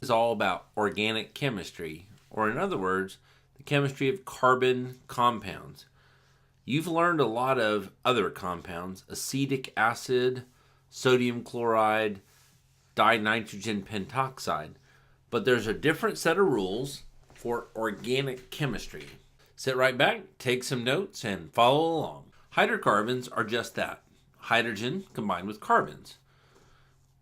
is all about organic chemistry, or in other words, the chemistry of carbon compounds. You've learned a lot of other compounds: acetic acid, sodium chloride, dinitrogen pentoxide. But there's a different set of rules for organic chemistry. Sit right back, take some notes, and follow along. Hydrocarbons are just that: hydrogen combined with carbons.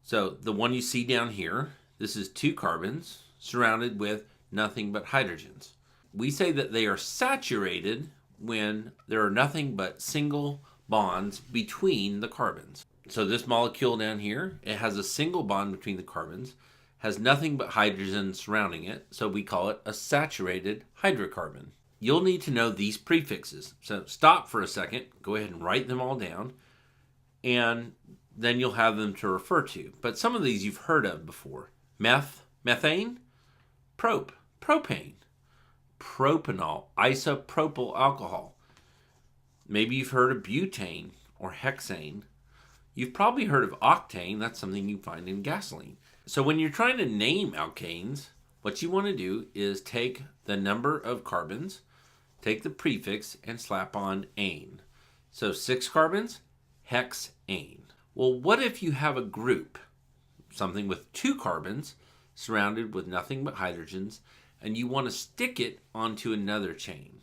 So the one you see down here, this is two carbons surrounded with nothing but hydrogens. We say that they are saturated when there are nothing but single bonds between the carbons. So this molecule down here, it has a single bond between the carbons, has nothing but hydrogen surrounding it, so we call it a saturated hydrocarbon. You'll need to know these prefixes. So stop for a second, go ahead and write them all down, and then you'll have them to refer to. But some of these you've heard of before. Methane, propane, propanol, isopropyl alcohol. Maybe you've heard of butane or hexane. You've probably heard of octane. That's something you find in gasoline. So when you're trying to name alkanes, what you want to do is take the number of carbons, take the prefix, and slap on ane. So 6 carbons, hexane. Well, what if you have a group, something with 2 carbons surrounded with nothing but hydrogens, and you want to stick it onto another chain?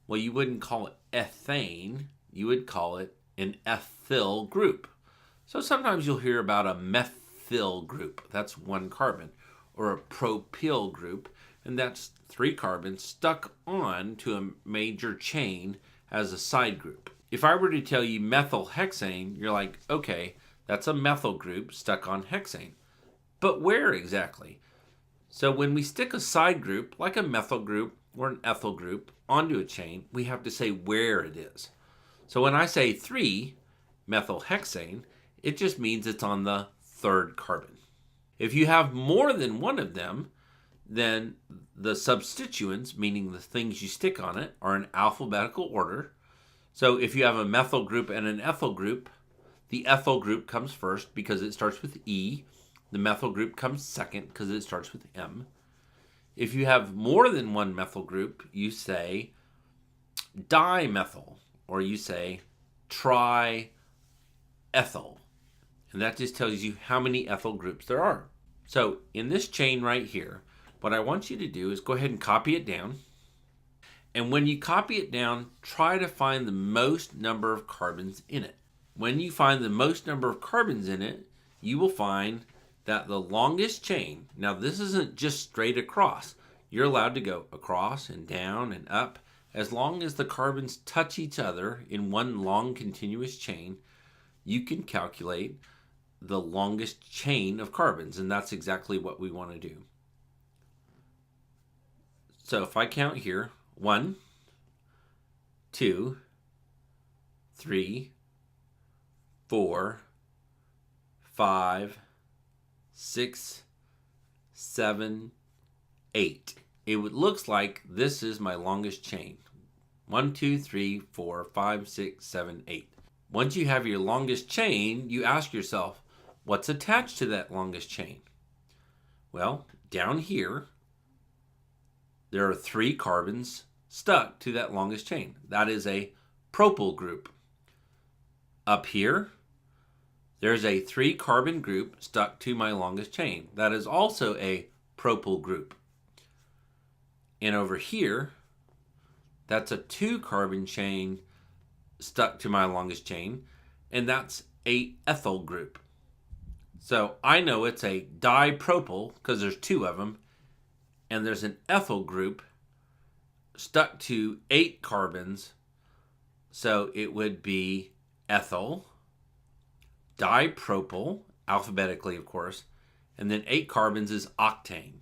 Well, you wouldn't call it ethane, you would call it an ethyl group. So sometimes you'll hear about a methyl group, that's 1 carbon, or a propyl group, and that's 3 carbons stuck on to a major chain as a side group. If I were to tell you methylhexane, you're like, okay, that's a methyl group stuck on hexane. But where exactly? So when we stick a side group, like a methyl group or an ethyl group, onto a chain, we have to say where it is. So when I say 3-methylhexane, it just means it's on the 3rd carbon. If you have more than one of them, then the substituents, meaning the things you stick on it, are in alphabetical order. So if you have a methyl group and an ethyl group, the ethyl group comes first because it starts with E. The methyl group comes second because it starts with M. If you have more than one methyl group, you say dimethyl, or you say triethyl. And that just tells you how many ethyl groups there are. So in this chain right here, what I want you to do is go ahead and copy it down. And when you copy it down, try to find the most number of carbons in it. When you find the most number of carbons in it, you will find that the longest chain, now this isn't just straight across. You're allowed to go across and down and up. As long as the carbons touch each other in one long continuous chain, you can calculate the longest chain of carbons, and that's exactly what we want to do. So if I count here, 1, 2, 3, 4, 5, 6, 7, 8. It looks like this is my longest chain. 1, 2, 3, 4, 5, 6, 7, 8. Once you have your longest chain, you ask yourself, what's attached to that longest chain? Well, down here, there are 3 carbons stuck to that longest chain. That is a propyl group. Up here, there's a 3-carbon group stuck to my longest chain. That is also a propyl group. And over here, that's a 2-carbon chain stuck to my longest chain, and that's a ethyl group. So I know it's a dipropyl because there's 2 of them, and there's an ethyl group stuck to 8 carbons, so it would be ethyl, dipropyl, alphabetically of course, and then 8 carbons is octane.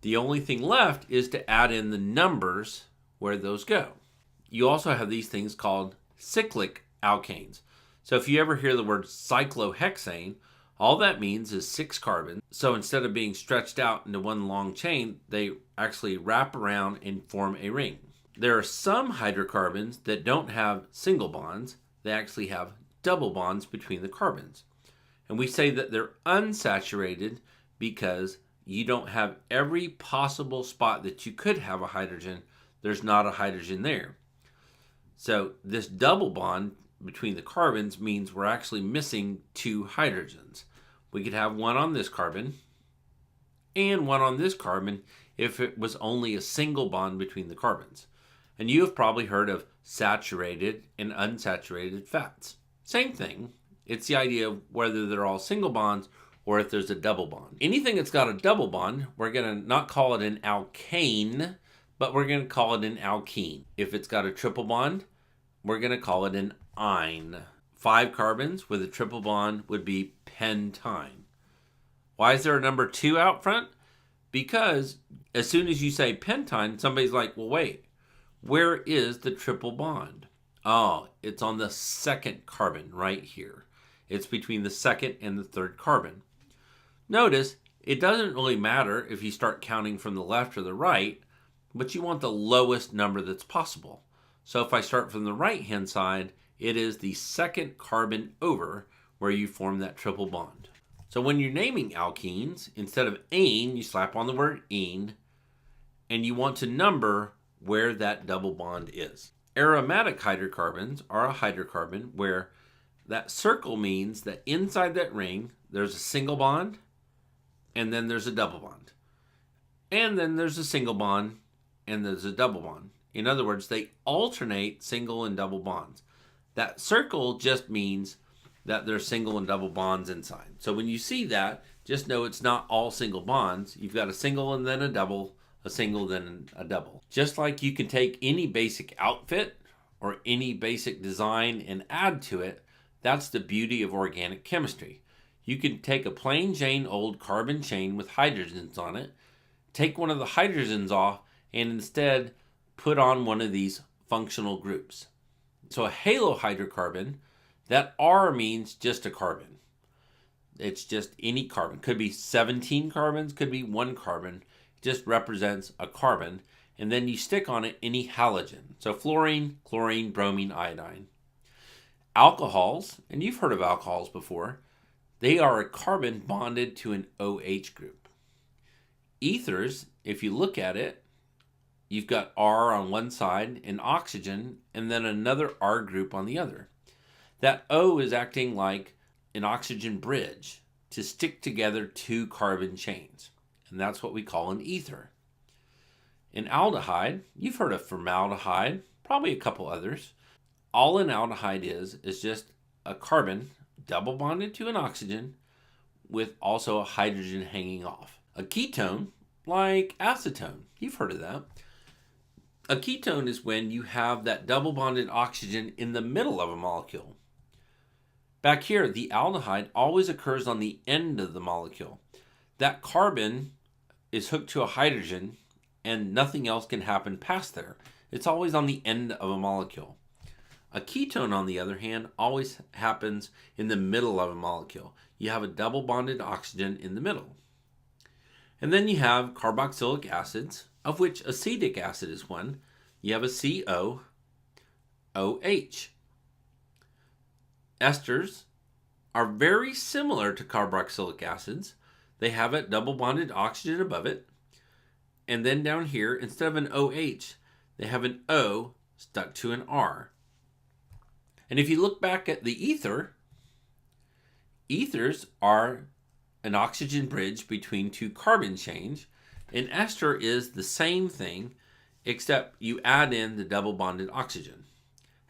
The only thing left is to add in the numbers where those go. You also have these things called cyclic alkanes. So if you ever hear the word cyclohexane, all that means is 6 carbons. So instead of being stretched out into one long chain, they actually wrap around and form a ring. There are some hydrocarbons that don't have single bonds. They actually have double bonds between the carbons. And we say that they're unsaturated because you don't have every possible spot that you could have a hydrogen. There's not a hydrogen there. So this double bond between the carbons means we're actually missing 2 hydrogens. We could have one on this carbon and one on this carbon if it was only a single bond between the carbons. And you have probably heard of saturated and unsaturated fats. Same thing. It's the idea of whether they're all single bonds or if there's a double bond. Anything that's got a double bond, we're going to not call it an alkane, but we're going to call it an alkene. If it's got a triple bond, we're going to call it an ine. 5 carbons with a triple bond would be pentyne. Why is there a number 2 out front? Because as soon as you say pentyne, somebody's like, well, wait, where is the triple bond? Oh, it's on the second carbon right here. It's between the second and the third carbon. Notice, it doesn't really matter if you start counting from the left or the right, but you want the lowest number that's possible. So if I start from the right-hand side, it is the second carbon over where you form that triple bond. So when you're naming alkenes, instead of ane, you slap on the word ene, and you want to number where that double bond is. Aromatic hydrocarbons are a hydrocarbon where that circle means that inside that ring, there's a single bond, and then there's a double bond. And then there's a single bond, and there's a double bond. In other words, they alternate single and double bonds. That circle just means that there's single and double bonds inside. So when you see that, just know it's not all single bonds. You've got a single and then a double, a single then a double. Just like you can take any basic outfit or any basic design and add to it, that's the beauty of organic chemistry. You can take a plain Jane old carbon chain with hydrogens on it, take one of the hydrogens off, and instead put on one of these functional groups. So a halohydrocarbon, that R means just a carbon. It's just any carbon. Could be 17 carbons, could be 1 carbon. It just represents a carbon. And then you stick on it any halogen. So fluorine, chlorine, bromine, iodine. Alcohols, and you've heard of alcohols before, they are a carbon bonded to an OH group. Ethers, if you look at it, you've got R on one side and oxygen, and then another R group on the other. That O is acting like an oxygen bridge to stick together 2 carbon chains. And that's what we call an ether. An aldehyde, you've heard of formaldehyde, probably a couple others. All an aldehyde is just a carbon double bonded to an oxygen with also a hydrogen hanging off. A ketone, like acetone, you've heard of that. A ketone is when you have that double bonded oxygen in the middle of a molecule. Back here, the aldehyde always occurs on the end of the molecule. That carbon is hooked to a hydrogen and nothing else can happen past there. It's always on the end of a molecule. A ketone, on the other hand, always happens in the middle of a molecule. You have a double bonded oxygen in the middle. And then you have carboxylic acids, of which acetic acid is one. You have a COOH. Esters are very similar to carboxylic acids. They have a double bonded oxygen above it. And then down here, instead of an OH, they have an O stuck to an R. And if you look back at the ether, ethers are an oxygen bridge between 2 carbon chains. An ester is the same thing, except you add in the double bonded oxygen.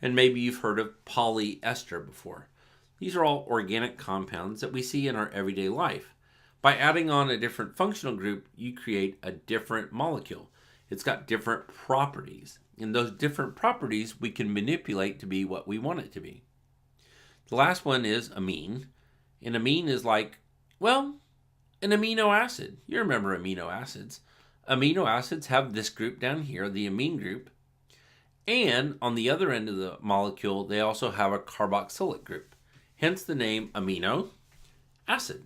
And maybe you've heard of polyester before. These are all organic compounds that we see in our everyday life. By adding on a different functional group, you create a different molecule. It's got different properties. And those different properties we can manipulate to be what we want it to be. The last one is amine. And amine is like, well, an amino acid. You remember amino acids. Amino acids have this group down here, the amine group. And on the other end of the molecule, they also have a carboxylic group. Hence the name amino acid.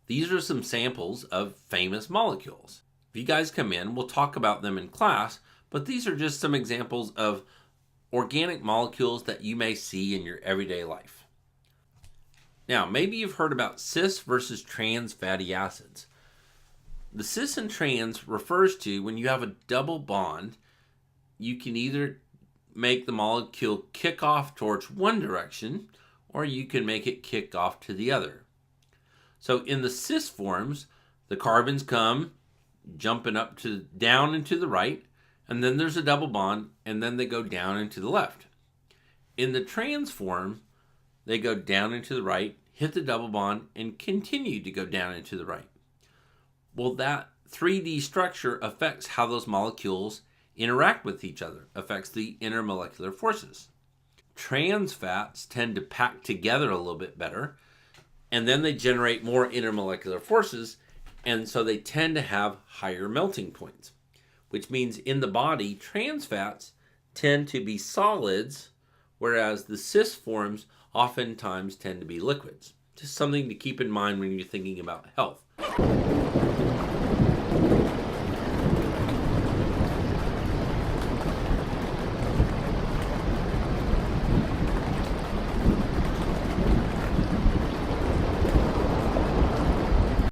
These are some samples of famous molecules. If you guys come in, we'll talk about them in class, but these are just some examples of organic molecules that you may see in your everyday life. Now, maybe you've heard about cis versus trans fatty acids. The cis and trans refers to when you have a double bond, you can either make the molecule kick off towards one direction or you can make it kick off to the other. So in the cis forms, the carbons come jumping up to down and to the right, and then there's a double bond, and then they go down and to the left. In the trans form, they go down and to the right, hit the double bond, and continue to go down and to the right. Well, that 3D structure affects how those molecules interact with each other, affects the intermolecular forces. Trans fats tend to pack together a little bit better, and then they generate more intermolecular forces, and so they tend to have higher melting points, which means in the body, trans fats tend to be solids, whereas the cis forms oftentimes tend to be liquids. Just something to keep in mind when you're thinking about health.